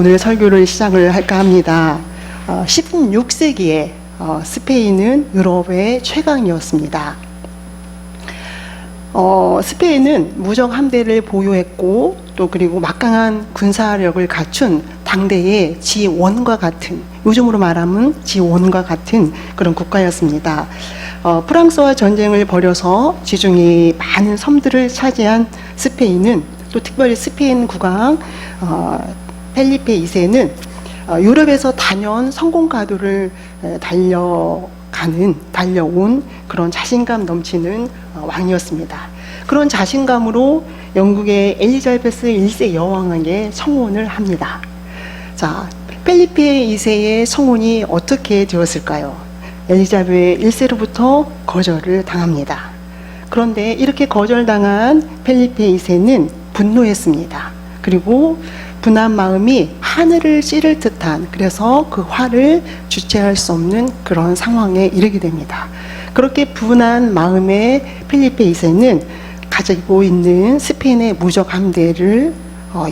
오늘 설교를 시작을 할까 합니다. 16세기에 스페인은 유럽의 최강이었습니다. 스페인은 무적 함대를 보유했고 또 그리고 막강한 군사력을 갖춘 당대의 지원과 같은, 요즘으로 말하면 지원과 같은 그런 국가였습니다. 프랑스와 전쟁을 벌여서 지중해 많은 섬들을 차지한 스페인은, 또 특별히 스페인 국왕 펠리페 2세는 유럽에서 단연 성공 가도를 달려온 그런 자신감 넘치는 왕이었습니다. 그런 자신감으로 영국의 엘리자베스 1세 여왕에게 청혼을 합니다. 자, 펠리페 2세의 청혼이 어떻게 되었을까요? 엘리자베스 1세로부터 거절을 당합니다. 그런데 이렇게 거절당한 펠리페 2세는 분노했습니다. 그리고 분한 마음이 하늘을 찌를 듯한, 그래서 그 화를 주체할 수 없는 그런 상황에 이르게 됩니다. 그렇게 분한 마음의 펠리페 2세는 가지고 있는 스페인의 무적 함대를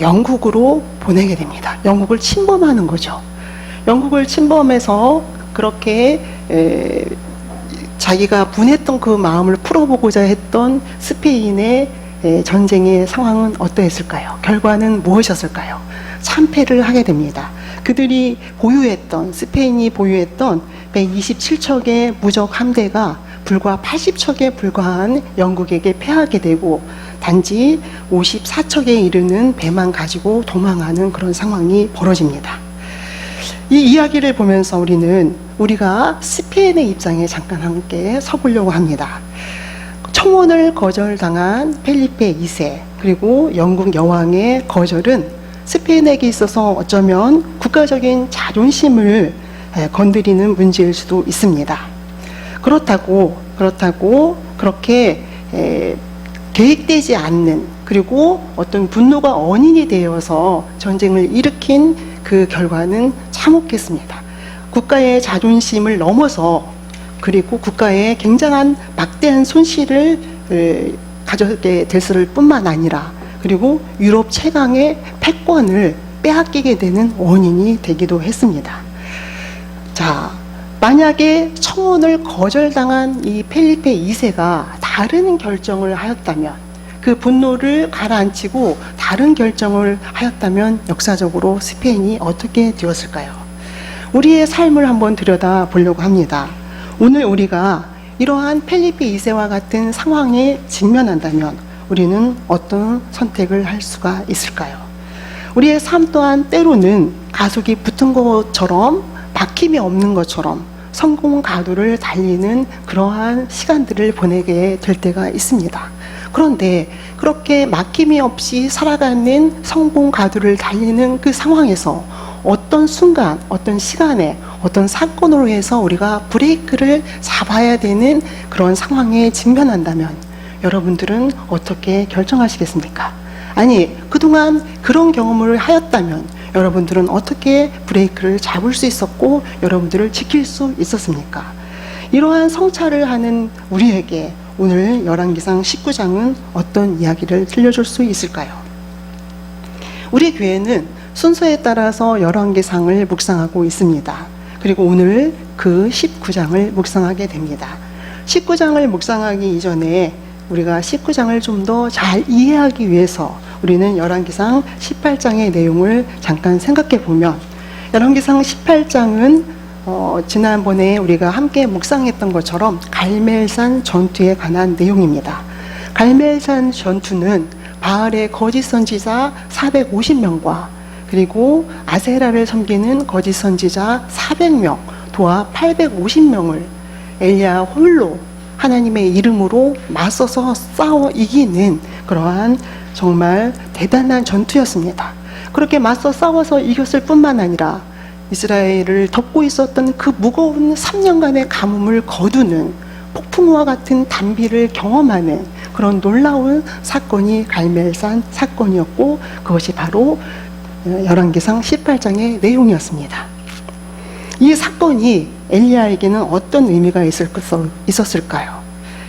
영국으로 보내게 됩니다. 영국을 침범하는 거죠. 영국을 침범해서 그렇게 자기가 분했던 그 마음을 풀어보고자 했던 스페인의 전쟁의 상황은 어떠했을까요? 결과는 무엇이었을까요? 참패를 하게 됩니다. 그들이 스페인이 보유했던 127척의 무적 함대가 불과 80척에 불과한 영국에게 패하게 되고, 단지 54척에 이르는 배만 가지고 도망하는 그런 상황이 벌어집니다. 이 이야기를 보면서 우리가 스페인의 입장에 잠깐 함께 서보려고 합니다. 청혼을 거절당한 펠리페 2세, 그리고 영국 여왕의 거절은 스페인에게 있어서 어쩌면 국가적인 자존심을 건드리는 문제일 수도 있습니다. 그렇다고 그렇게 계획되지 않는, 그리고 어떤 분노가 원인이 되어서 전쟁을 일으킨 그 결과는 참혹했습니다. 국가의 자존심을 넘어서, 그리고 국가에 굉장한 막대한 손실을 가져게 됐을 뿐만 아니라, 그리고 유럽 최강의 패권을 빼앗기게 되는 원인이 되기도 했습니다. 자, 만약에 청혼을 거절당한 이 펠리페 2세가 다른 결정을 하였다면, 그 분노를 가라앉히고 다른 결정을 하였다면 역사적으로 스페인이 어떻게 되었을까요? 우리의 삶을 한번 들여다 보려고 합니다. 오늘 우리가 이러한 펠리페 2세와 같은 상황에 직면한다면 우리는 어떤 선택을 할 수가 있을까요? 우리의 삶 또한 때로는 가속이 붙은 것처럼, 막힘이 없는 것처럼 성공 가도를 달리는 그러한 시간들을 보내게 될 때가 있습니다. 그런데 그렇게 막힘이 없이 살아가는 성공 가도를 달리는 그 상황에서 어떤 순간, 어떤 시간에, 어떤 사건으로 해서 우리가 브레이크를 잡아야 되는 그런 상황에 직면한다면 여러분들은 어떻게 결정하시겠습니까? 아니, 그동안 그런 경험을 하였다면 여러분들은 어떻게 브레이크를 잡을 수 있었고 여러분들을 지킬 수 있었습니까? 이러한 성찰을 하는 우리에게 오늘 열왕기상 19장은 어떤 이야기를 들려줄 수 있을까요? 우리 교회는 순서에 따라서 열왕기상을 묵상하고 있습니다. 그리고 오늘 그 19장을 묵상하게 됩니다. 19장을 묵상하기 이전에 우리가 19장을 좀 더 잘 이해하기 위해서 우리는 열왕기상 18장의 내용을 잠깐 생각해 보면, 열왕기상 18장은 지난번에 우리가 함께 묵상했던 것처럼 갈멜산 전투에 관한 내용입니다. 갈멜산 전투는 바알의 거짓 선지자 450명과 그리고 아세라를 섬기는 거짓 선지자 400명, 도합 850명을 엘리야 홀로 하나님의 이름으로 맞서서 싸워 이기는 그러한 정말 대단한 전투였습니다. 그렇게 맞서 싸워서 이겼을 뿐만 아니라 이스라엘을 덮고 있었던 그 무거운 3년간의 가뭄을 거두는 폭풍우와 같은 단비를 경험하는 그런 놀라운 사건이 갈멜산 사건이었고, 그것이 바로 열왕기상 18장의 내용이었습니다. 이 사건이 엘리야에게는 어떤 의미가 있었을까요?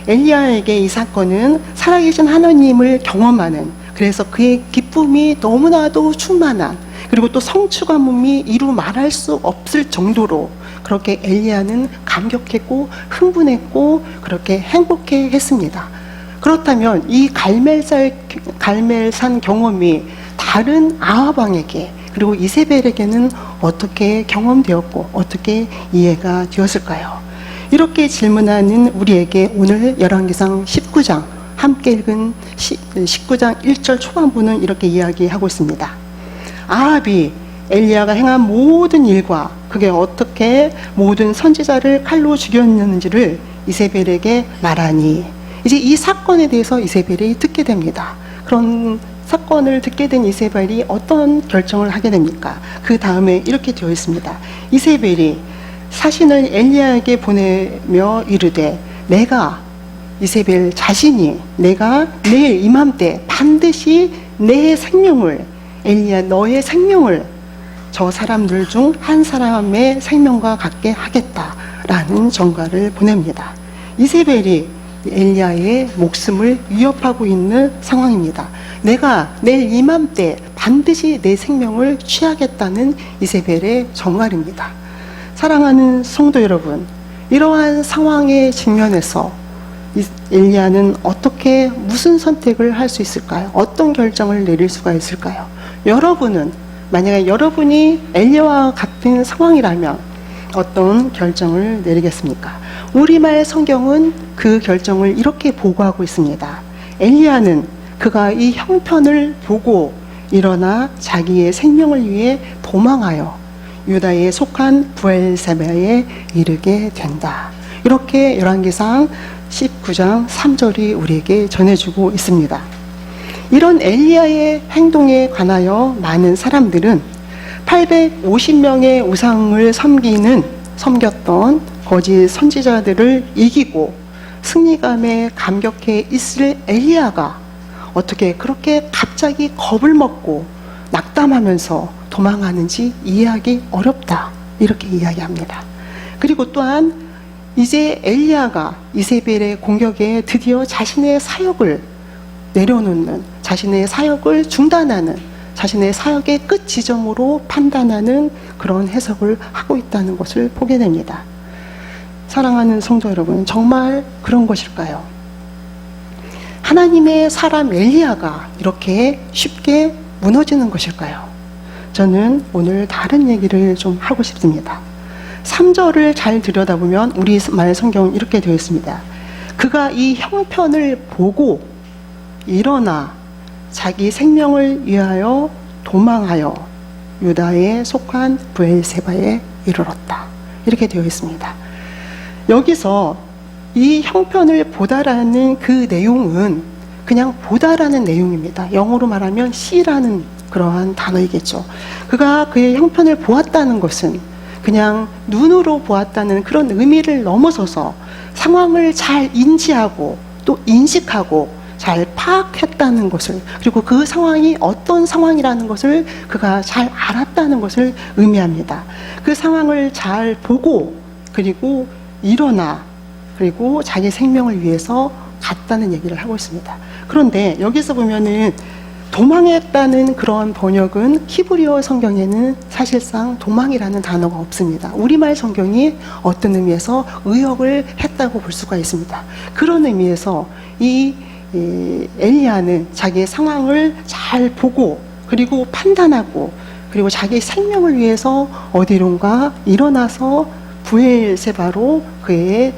엘리야에게 이 사건은 살아계신 하나님을 경험하는, 그래서 그의 기쁨이 너무나도 충만한, 그리고 또 성취 가뭄이 이루 말할 수 없을 정도로 그렇게 엘리야는 감격했고 흥분했고 그렇게 행복해 했습니다. 그렇다면 이 갈멜산 경험이 다른 아합 왕에게 그리고 이세벨에게는 어떻게 경험되었고 어떻게 이해가 되었을까요? 이렇게 질문하는 우리에게 오늘 열왕기상 19장 함께 읽은 19장 1절 초반부는 이렇게 이야기하고 있습니다. 아합이 엘리야가 행한 모든 일과 그게 어떻게 모든 선지자를 칼로 죽였는지를 이세벨에게 말하니 이제 이 사건에 대해서 이세벨이 듣게 됩니다. 그런 사건을 듣게 된 이세벨이 어떤 결정을 하게 됩니까? 그 다음에 이렇게 되어 있습니다. 이세벨이 사신을 엘리야에게 보내며 이르되 이세벨 자신이 내가 내일 이맘때 반드시 내 생명을 엘리야 너의 생명을 저 사람들 중 한 사람의 생명과 같게 하겠다라는 전가를 보냅니다. 이세벨이 엘리야의 목숨을 위협하고 있는 상황입니다. 내가 내일 이맘때 반드시 내 생명을 취하겠다는 이세벨의 전갈입니다. 사랑하는 성도 여러분, 이러한 상황에 직면해서 엘리야는 어떻게 무슨 선택을 할 수 있을까요? 어떤 결정을 내릴 수가 있을까요? 여러분은 만약에 여러분이 엘리야와 같은 상황이라면 어떤 결정을 내리겠습니까? 우리말 성경은 그 결정을 이렇게 보고하고 있습니다. 엘리야는 그가 이 형편을 보고 일어나 자기의 생명을 위해 도망하여 유다에 속한 브엘세바에 이르게 된다. 이렇게 열왕기상 19장 3절이 우리에게 전해주고 있습니다. 이런 엘리야의 행동에 관하여 많은 사람들은 850명의 우상을 섬겼던 거짓 선지자들을 이기고 승리감에 감격해 있을 엘리야가 어떻게 그렇게 갑자기 겁을 먹고 낙담하면서 도망하는지 이해하기 어렵다, 이렇게 이야기합니다. 그리고 또한 이제 엘리야가 이세벨의 공격에 드디어 자신의 사역을 내려놓는, 자신의 사역을 중단하는, 자신의 사역의 끝 지점으로 판단하는 그런 해석을 하고 있다는 것을 보게 됩니다. 사랑하는 성도 여러분, 정말 그런 것일까요? 하나님의 사람 엘리야가 이렇게 쉽게 무너지는 것일까요? 저는 오늘 다른 얘기를 좀 하고 싶습니다. 3절을 잘 들여다보면 우리말 성경은 이렇게 되어 있습니다. 그가 이 형편을 보고 일어나 자기 생명을 위하여 도망하여 유다에 속한 브엘세바에 이르렀다. 이렇게 되어 있습니다. 여기서 이 형편을 보다라는 그 내용은 그냥 보다라는 내용입니다. 영어로 말하면 see라는 그러한 단어이겠죠. 그가 그의 형편을 보았다는 것은 그냥 눈으로 보았다는 그런 의미를 넘어서서 상황을 잘 인지하고 또 인식하고 잘 파악했다는 것을, 그리고 그 상황이 어떤 상황이라는 것을 그가 잘 알았다는 것을 의미합니다. 그 상황을 잘 보고 그리고 일어나 그리고 자기 생명을 위해서 갔다는 얘기를 하고 있습니다. 그런데 여기서 보면은 도망했다는 그런 번역은 히브리어 성경에는 사실상 도망이라는 단어가 없습니다. 우리말 성경이 어떤 의미에서 의역을 했다고 볼 수가 있습니다. 그런 의미에서 이 엘리야는 자기의 상황을 잘 보고 그리고 판단하고 그리고 자기 생명을 위해서 어디론가 일어나서 브엘세바로 그의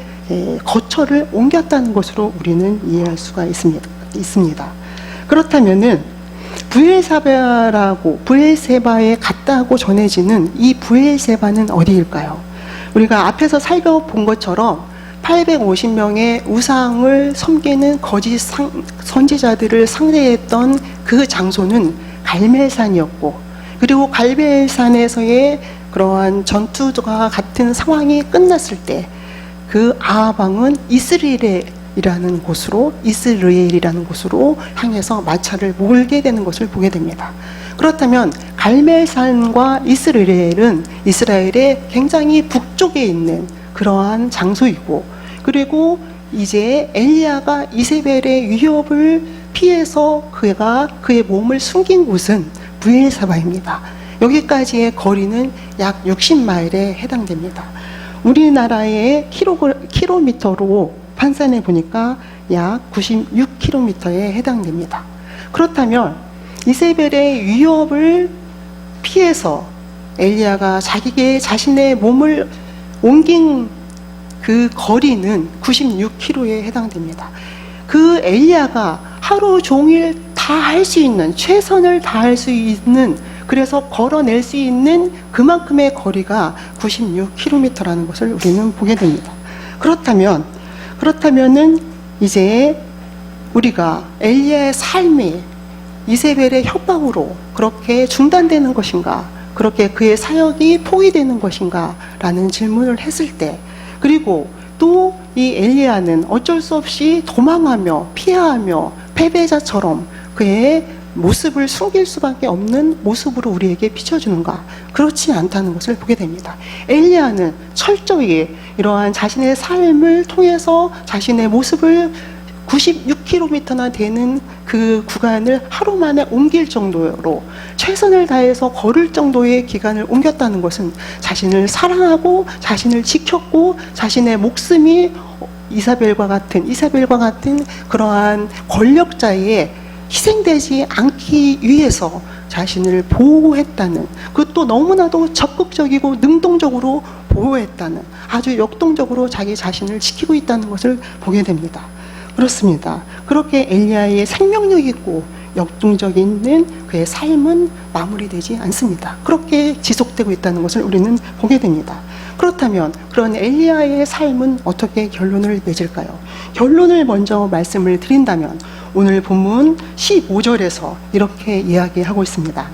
거처를 옮겼다는 것으로 우리는 이해할 수가 있습니다. 그렇다면은 브엘세바에 갔다고 전해지는 이 브엘세바는 어디일까요? 우리가 앞에서 살펴본 것처럼 850명의 우상을 섬기는 거짓 선지자들을 상대했던 그 장소는 갈멜산이었고, 그리고 갈멜산에서의 그러한 전투와 같은 상황이 끝났을 때 그 아합 왕은 이스라엘이라는 곳으로 향해서 마차를 몰게 되는 것을 보게 됩니다. 그렇다면 갈멜산과 이스라엘은 이스라엘의 굉장히 북쪽에 있는 그러한 장소이고, 그리고 이제 엘리야가 이세벨의 위협을 피해서 그가 그의 몸을 숨긴 곳은 브엘세바입니다. 여기까지의 거리는 약 60마일에 해당됩니다. 우리나라의 킬로미터로 환산해 보니까 약 96km에 해당됩니다. 그렇다면 이세벨의 위협을 피해서 엘리야가 자신의 몸을 옮긴 그 거리는 96km에 해당됩니다. 그 엘리야가 하루 종일 다 할 수 있는, 최선을 다할 수 있는, 그래서 걸어낼 수 있는 그만큼의 거리가 96km라는 것을 우리는 보게 됩니다. 그렇다면은 이제 우리가 엘리야의 삶이 이세벨의 협박으로 그렇게 중단되는 것인가, 그렇게 그의 사역이 포기되는 것인가 라는 질문을 했을 때, 그리고 또 이 엘리야는 어쩔 수 없이 도망하며 피하며 패배자처럼 그의 모습을 숨길 수밖에 없는 모습으로 우리에게 비춰주는가? 그렇지 않다는 것을 보게 됩니다. 엘리야는 철저히 이러한 자신의 삶을 통해서 자신의 모습을 96km나 되는 그 구간을 하루 만에 옮길 정도로 최선을 다해서 걸을 정도의 기간을 옮겼다는 것은 자신을 사랑하고 자신을 지켰고 자신의 목숨이 이사벨과 같은 그러한 권력자의 희생되지 않기 위해서 자신을 보호했다는, 그것도 너무나도 적극적이고 능동적으로 보호했다는, 아주 역동적으로 자기 자신을 지키고 있다는 것을 보게 됩니다. 그렇습니다. 그렇게 엘리야의 생명력 있고 역동적인 그의 삶은 마무리되지 않습니다. 그렇게 지속되고 있다는 것을 우리는 보게 됩니다. 그렇다면 그런 엘리야의 삶은 어떻게 결론을 맺을까요? 결론을 먼저 말씀을 드린다면 오늘 본문 15절에서 이렇게 이야기하고 있습니다.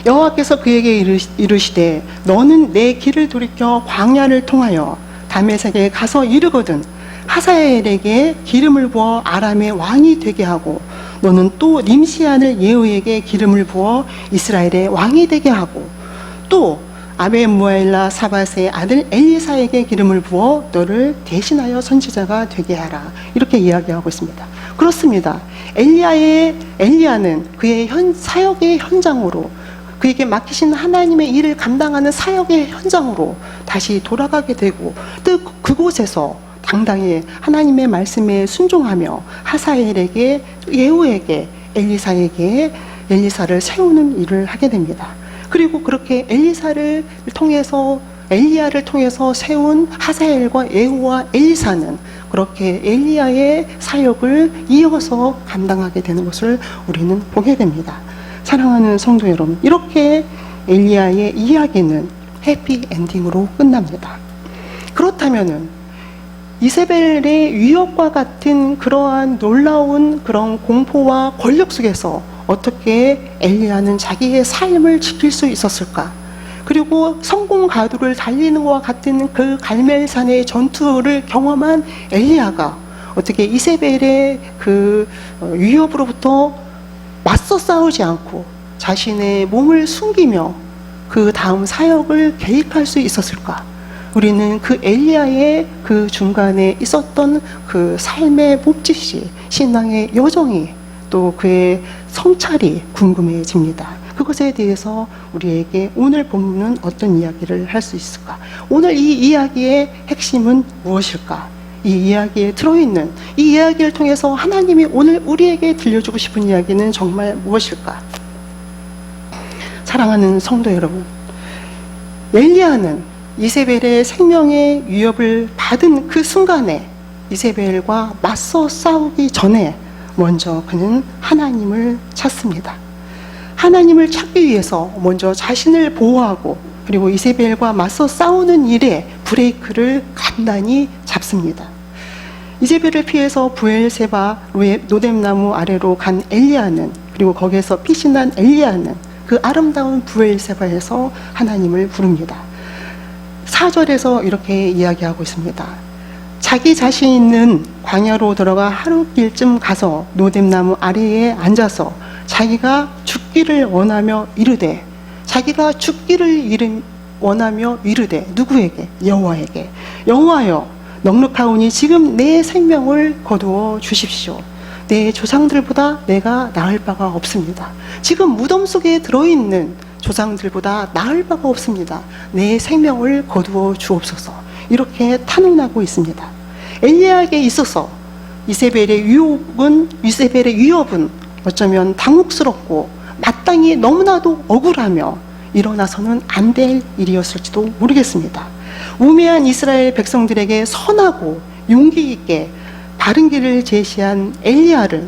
여호와께서 그에게 이르시되 너는 내 길을 돌이켜 광야를 통하여 다메섹에 가서 이르거든 하사엘에게 기름을 부어 아람의 왕이 되게 하고 너는 또 님시아를 예후에게 기름을 부어 이스라엘의 왕이 되게 하고 또 아벤무엘라 사밧의 아들 엘리사에게 기름을 부어 너를 대신하여 선지자가 되게 하라. 이렇게 이야기하고 있습니다. 그렇습니다. 엘리야는 그의 사역의 현장으로, 그에게 맡기신 하나님의 일을 감당하는 사역의 현장으로 다시 돌아가게 되고 또 그곳에서 당당히 하나님의 말씀에 순종하며 하사엘에게, 예후에게, 엘리사를 세우는 일을 하게 됩니다. 그리고 그렇게 엘리야를 통해서 세운 하사엘과 예후와 엘리사는 그렇게 엘리야의 사역을 이어서 감당하게 되는 것을 우리는 보게 됩니다. 사랑하는 성도 여러분, 이렇게 엘리야의 이야기는 해피엔딩으로 끝납니다. 그렇다면은 이세벨의 위협과 같은 그러한 놀라운 그런 공포와 권력 속에서 어떻게 엘리야는 자기의 삶을 지킬 수 있었을까? 그리고 성공 가두를 달리는 것과 같은 그 갈멜산의 전투를 경험한 엘리야가 어떻게 이세벨의 그 위협으로부터 맞서 싸우지 않고 자신의 몸을 숨기며 그 다음 사역을 계획할 수 있었을까? 우리는 그 엘리야의 그 중간에 있었던 그 삶의 몸짓이, 신앙의 여정이, 또 그의 성찰이 궁금해집니다. 그것에 대해서 우리에게 오늘 본문은 어떤 이야기를 할 수 있을까? 오늘 이 이야기의 핵심은 무엇일까? 이 이야기에 들어있는, 이 이야기를 통해서 하나님이 오늘 우리에게 들려주고 싶은 이야기는 정말 무엇일까? 사랑하는 성도 여러분, 엘리야는 이세벨의 생명의 위협을 받은 그 순간에 이세벨과 맞서 싸우기 전에 먼저 그는 하나님을 찾습니다. 하나님을 찾기 위해서 먼저 자신을 보호하고 그리고 이세벨과 맞서 싸우는 일에 브레이크를 간단히 잡습니다. 이세벨을 피해서 부엘세바 노뎀나무 아래로 간 엘리야는, 그리고 거기에서 빛이 난 엘리야는 그 아름다운 부엘세바에서 하나님을 부릅니다. 4절에서 이렇게 이야기하고 있습니다. 자기 자신은 광야로 들어가 하루길쯤 가서 노뎀나무 아래에 앉아서 자기가 죽기를 원하며 이르되, 자기가 죽기를 원하며 이르되, 누구에게? 여호와에게. 여호와여, 넉넉하오니 지금 내 생명을 거두어 주십시오. 내 조상들보다 내가 나을 바가 없습니다. 지금 무덤 속에 들어있는 조상들보다 나을 바가 없습니다. 내 생명을 거두어 주옵소서. 이렇게 탄원하고 있습니다. 엘리야에게 있어서 이세벨의 위협은 어쩌면 당혹스럽고 마땅히 너무나도 억울하며 일어나서는 안 될 일이었을지도 모르겠습니다. 우매한 이스라엘 백성들에게 선하고 용기 있게 바른 길을 제시한 엘리야를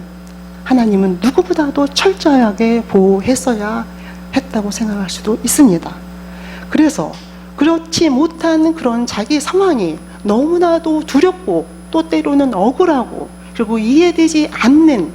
하나님은 누구보다도 철저하게 보호했어야 했다고 생각할 수도 있습니다. 그래서 그렇지 못한 그런 자기 상황이 너무나도 두렵고 또 때로는 억울하고 그리고 이해되지 않는,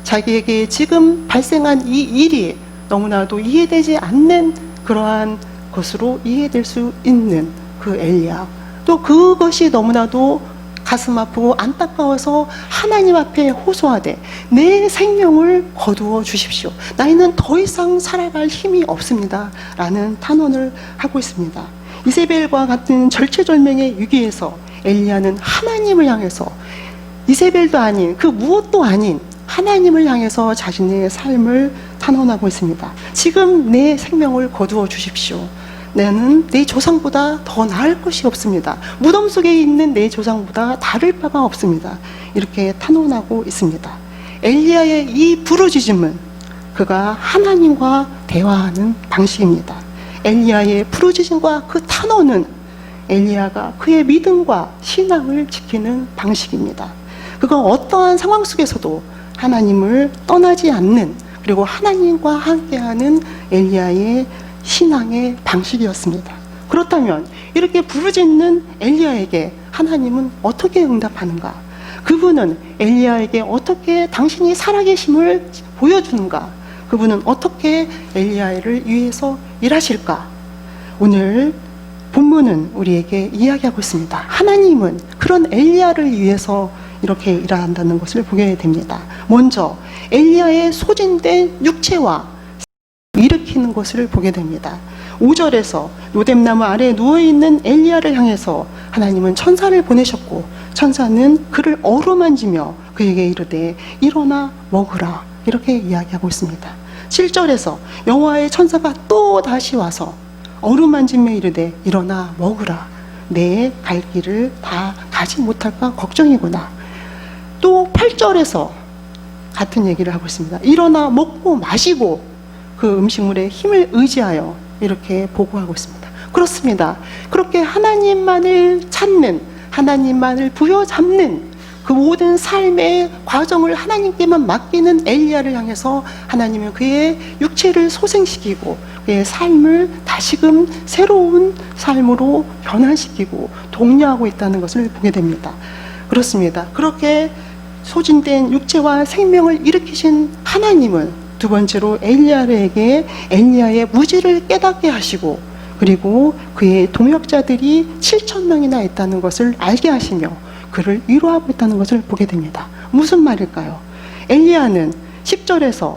자기에게 지금 발생한 이 일이 너무나도 이해되지 않는 그러한 것으로 이해될 수 있는 그 엘리야, 또 그것이 너무나도 가슴 아프고 안타까워서 하나님 앞에 호소하되 내 생명을 거두어 주십시오. 나이는 더 이상 살아갈 힘이 없습니다 라는 탄원을 하고 있습니다. 이세벨과 같은 절체절명의 위기에서 엘리야는 하나님을 향해서, 이세벨도 아닌 그 무엇도 아닌 하나님을 향해서 자신의 삶을 탄원하고 있습니다. 지금 내 생명을 거두어 주십시오. 나는 내 조상보다 더 나을 것이 없습니다. 무덤 속에 있는 내 조상보다 다를 바가 없습니다. 이렇게 탄원하고 있습니다. 엘리야의 이 부르짖음은 그가 하나님과 대화하는 방식입니다. 엘리야의 부르짖음과 그 탄원은 엘리야가 그의 믿음과 신앙을 지키는 방식입니다. 그가 어떠한 상황 속에서도 하나님을 떠나지 않는, 그리고 하나님과 함께하는 엘리야의 신앙의 방식이었습니다. 그렇다면 이렇게 부르짖는 엘리야에게 하나님은 어떻게 응답하는가? 그분은 엘리야에게 어떻게 당신이 살아계심을 보여주는가? 그분은 어떻게 엘리야를 위해서 일하실까? 오늘 본문은 우리에게 이야기하고 있습니다. 하나님은 그런 엘리야를 위해서 이렇게 일한다는 것을 보게 됩니다. 먼저 엘리야의 소진된 육체와 일으키는 것을 보게 됩니다. 5절에서 로뎀나무 아래에 누워있는 엘리야를 향해서 하나님은 천사를 보내셨고, 천사는 그를 어루만지며 그에게 이르되 일어나 먹으라, 이렇게 이야기하고 있습니다. 7절에서 여호와의 천사가 또 다시 와서 어루만지며 이르되 일어나 먹으라, 내 갈 길을 다 가지 못할까 걱정이구나. 또 8절에서 같은 얘기를 하고 있습니다. 일어나 먹고 마시고 그 음식물의 힘을 의지하여, 이렇게 보고하고 있습니다. 그렇습니다. 그렇게 하나님만을 찾는, 하나님만을 부여잡는 그 모든 삶의 과정을 하나님께만 맡기는 엘리야를 향해서 하나님은 그의 육체를 소생시키고 그의 삶을 다시금 새로운 삶으로 변화시키고 독려하고 있다는 것을 보게 됩니다. 그렇습니다. 그렇게 소진된 육체와 생명을 일으키신 하나님은 두 번째로 엘리야에게 엘리야의 무지를 깨닫게 하시고, 그리고 그의 동역자들이 7,000명이나 있다는 것을 알게 하시며 그를 위로하고 있다는 것을 보게 됩니다. 무슨 말일까요? 엘리야는 10절에서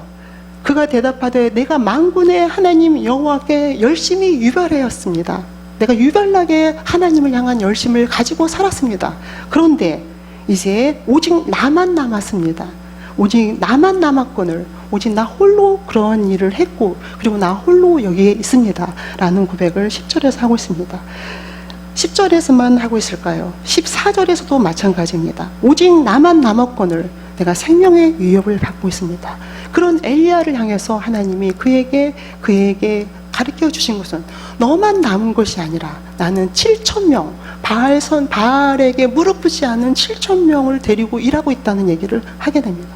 그가 대답하되 내가 만군의 하나님 여호와께 열심히 유별하였습니다. 내가 유별나게 하나님을 향한 열심을 가지고 살았습니다. 그런데 이제 오직 나만 남았습니다. 오직 나만 남았거늘, 오직 나 홀로 그런 일을 했고, 그리고 나 홀로 여기에 있습니다 라는 고백을 10절에서 하고 있습니다. 10절에서만 하고 있을까요? 14절에서도 마찬가지입니다. 오직 나만 남았거늘 내가 생명의 위협을 받고 있습니다. 그런 엘리야를 향해서 하나님이 그에게 가르쳐 주신 것은 너만 남은 것이 아니라 나는 7,000명, 바알에게 무릎 꿇지 않은 7,000명을 데리고 일하고 있다는 얘기를 하게 됩니다.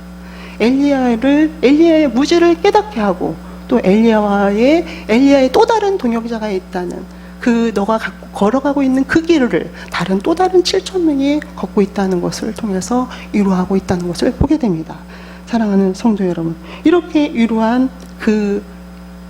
엘리야의 무지를 깨닫게 하고, 또 엘리야의 또 다른 동역자가 있다는, 그 너가 걸어가고 있는 그 길을 다른 또 다른 7,000명이 걷고 있다는 것을 통해서 위로하고 있다는 것을 보게 됩니다. 사랑하는 성도 여러분, 이렇게 위로한 그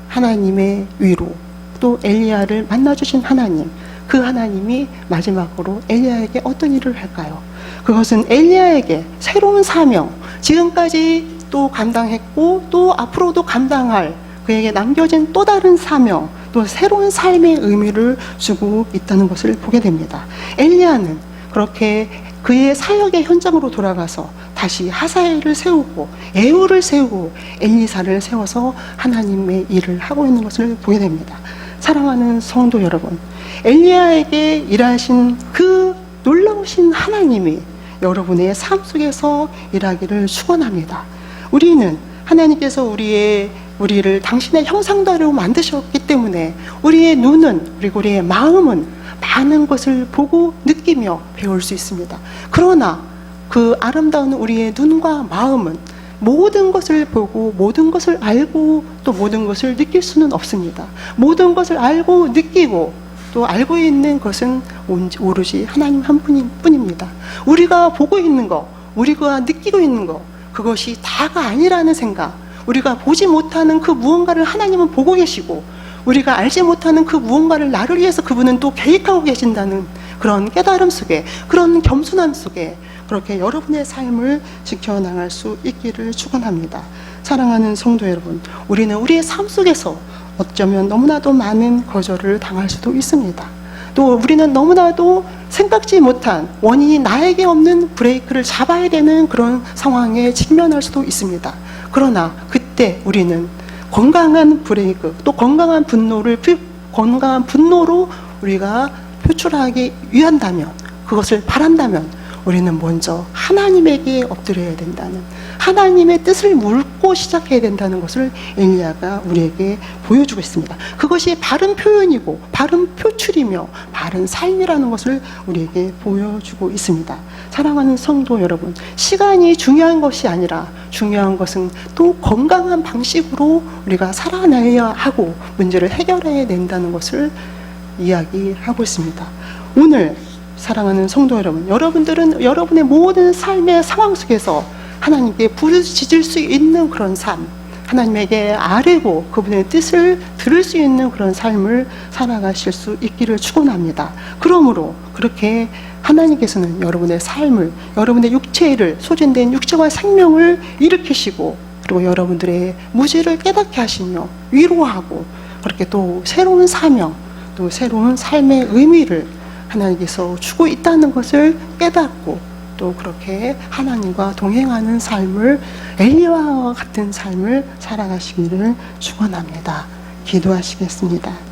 하나님의 위로, 또 엘리야를 만나주신 하나님, 그 하나님이 마지막으로 엘리야에게 어떤 일을 할까요? 그것은 엘리야에게 새로운 사명, 지금까지 또 감당했고 또 앞으로도 감당할 그에게 남겨진 또 다른 사명, 또 새로운 삶의 의미를 주고 있다는 것을 보게 됩니다. 엘리야는 그렇게 그의 사역의 현장으로 돌아가서 다시 하사엘을 세우고 에후를 세우고 엘리사를 세워서 하나님의 일을 하고 있는 것을 보게 됩니다. 사랑하는 성도 여러분, 엘리야에게 일하신 그 놀라우신 하나님이 여러분의 삶 속에서 일하기를 축원합니다. 우리는 하나님께서 우리를 당신의 형상대로 만드셨기 때문에 우리의 눈은 그리고 우리의 마음은 많은 것을 보고 느끼며 배울 수 있습니다. 그러나 그 아름다운 우리의 눈과 마음은 모든 것을 보고 모든 것을 알고 또 모든 것을 느낄 수는 없습니다. 모든 것을 알고 느끼고 또 알고 있는 것은 오로지 하나님 한 분뿐입니다. 우리가 보고 있는 것, 우리가 느끼고 있는 것, 그것이 다가 아니라는 생각, 우리가 보지 못하는 그 무언가를 하나님은 보고 계시고 우리가 알지 못하는 그 무언가를 나를 위해서 그분은 또 계획하고 계신다는 그런 깨달음 속에, 그런 겸손함 속에 그렇게 여러분의 삶을 지켜나갈 수 있기를 축원합니다. 사랑하는 성도 여러분, 우리는 우리의 삶 속에서 어쩌면 너무나도 많은 거절을 당할 수도 있습니다. 또 우리는 너무나도 생각지 못한 원인이 나에게 없는 브레이크를 잡아야 되는 그런 상황에 직면할 수도 있습니다. 그러나 그때 우리는 건강한 브레이크, 또 건강한 분노로 우리가 표출하기 위한다면, 그것을 바란다면 우리는 먼저 하나님에게 엎드려야 된다는, 하나님의 뜻을 묻고 시작해야 된다는 것을 엘리야가 우리에게 보여주고 있습니다. 그것이 바른 표현이고 바른 표출이며 바른 삶이라는 것을 우리에게 보여주고 있습니다. 사랑하는 성도 여러분, 시간이 중요한 것이 아니라 중요한 것은 또 건강한 방식으로 우리가 살아내야 하고 문제를 해결해야 된다는 것을 이야기하고 있습니다. 오늘 사랑하는 성도 여러분, 여러분들은 여러분의 모든 삶의 상황 속에서 하나님께 부르짖을 수 있는 그런 삶, 하나님에게 아뢰고 그분의 뜻을 들을 수 있는 그런 삶을 살아가실 수 있기를 축원합니다. 그러므로 그렇게 하나님께서는 여러분의 삶을, 여러분의 육체를, 소진된 육체와 생명을 일으키시고 그리고 여러분들의 무지를 깨닫게 하시며 위로하고 그렇게 또 새로운 사명, 또 새로운 삶의 의미를 하나님께서 주고 있다는 것을 깨닫고 또 그렇게 하나님과 동행하는 삶을, 엘리야와 같은 삶을 살아가시기를 축원합니다. 기도하시겠습니다.